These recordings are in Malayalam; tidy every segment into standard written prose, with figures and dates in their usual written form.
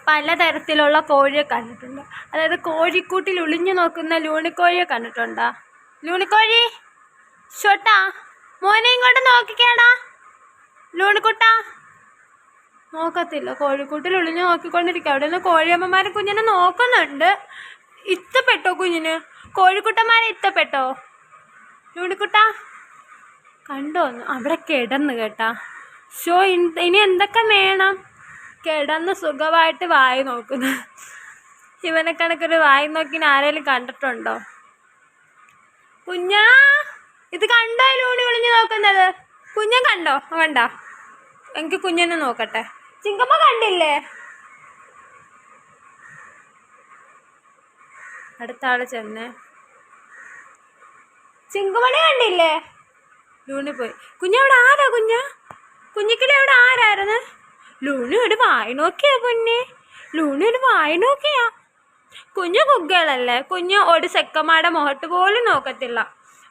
പലതരത്തിലുള്ള കോഴിയെ കണ്ടിട്ടുണ്ട്. അതായത് കോഴിക്കൂട്ടിൽ ഒളിഞ്ഞു നോക്കുന്ന ലൂണിക്കോഴിയെ കണ്ടിട്ടുണ്ടോ? ലൂണിക്കോഴി ഷോട്ടാ മോനെ ഇങ്ങോട്ട് നോക്കിക്കേടാ. ലൂണിക്കുട്ടാ നോക്കത്തില്ല, കോഴിക്കൂട്ടിൽ ഒളിഞ്ഞു നോക്കിക്കൊണ്ടിരിക്കുക. അവിടെ നിന്ന് കോഴിയമ്മമാരെ കുഞ്ഞിനെ നോക്കുന്നുണ്ട്. ഇഷ്ടപ്പെട്ടോ കുഞ്ഞിന്? കോഴിക്കുട്ടന്മാരെ ഇഷ്ടപ്പെട്ടോ? ലൂണിക്കുട്ടാ കണ്ടോന്ന് അവിടെ കിടന്ന് കേട്ടാ. ഇനി എന്തൊക്കെ വേണം? കിടന്ന് സുഖമായിട്ട് വായി നോക്കുന്നു. ഇവനെ കണക്കൊരു വായി നോക്കി ആരെങ്കിലും കണ്ടിട്ടുണ്ടോ? കുഞ്ഞാ ഇത് കണ്ടോ ലൂണി ഒളിഞ്ഞു നോക്കുന്നത്? കുഞ്ഞൻ കണ്ടോ? കണ്ട? എനിക്ക് കുഞ്ഞനെ നോക്കട്ടെ. ചിങ്കമ്മ കണ്ടില്ലേ? അടുത്ത ആള് ചെന്നേ. ചിങ്കുമണി കണ്ടില്ലേ? ലൂണി പോയി. കുഞ്ഞവിടെ ആരാ? കുഞ്ഞിക്കിളി അവിടെ ആരായിരുന്നു? ലൂണി ഒരു വായി നോക്കിയാ പൊന്നെ. ലൂണി ഒരു വായി നോക്കിയാ. കുഞ്ഞു കുഗ്ഗകളല്ലേ, കുഞ്ഞ് ഒരു സെക്കന്മാരുടെ മുഖത്ത് പോലും നോക്കത്തില്ല.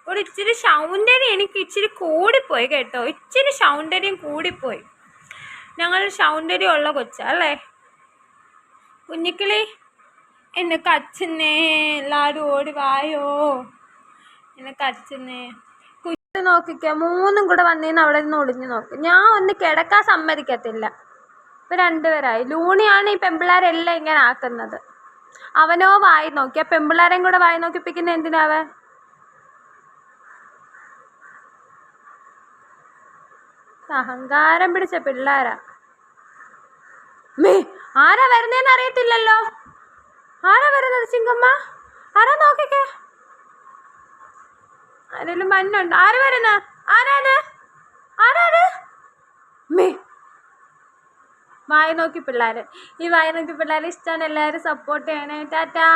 ഒരു ഇച്ചിരി സൗന്ദര്യം എനിക്ക് ഇച്ചിരി കൂടിപ്പോയി കേട്ടോ. ഇച്ചിരി സൗന്ദര്യം കൂടിപ്പോയി. ഞങ്ങൾ സൗന്ദര്യമുള്ള കൊച്ചല്ലേ. കുഞ്ഞിക്കിളി എന്നെ കച്ചുന്നേ, എല്ലാവരും ഓടി വായോ, എന്നെ കച്ചുന്നേ. കുഞ്ഞു നോക്കിക്കോ, മൂന്നും കൂടെ വന്നേന്ന് അവിടെ നിന്ന് ഒളിഞ്ഞു നോക്കും. ഞാൻ ഒന്ന് കിടക്കാൻ സമ്മതിക്കത്തില്ല. ഇപ്പം രണ്ടുപേരായി. ലൂണിയാണ് ഈ പെമ്പിള്ളേരെല്ലാം ഇങ്ങനെ ആക്കുന്നത്. അവനോ വായി നോക്കി, ആ പെമ്പിള്ളേരെയും കൂടെ വായി നോക്കിപ്പിക്കുന്ന എന്തിനാവേ? അഹങ്കാരം പിടിച്ച പിള്ളേരാ. ആരാ വരുന്നേന്ന് അറിയത്തില്ലല്ലോ. ആരാ വരുന്നത്? ചിങ്കമ്മ ആരാ നോക്കിക്കേ. ആരെങ്കിലും മഞ്ഞുണ്ട്? ആര് വരുന്ന? ആരാത്? വായി നോക്കി പിള്ളേർ. ഈ വായി നോക്കി പിള്ളേരെ ഇഷ്ടമാണ്. എല്ലാവരും സപ്പോർട്ട് ചെയ്യണേ. ടാറ്റാ.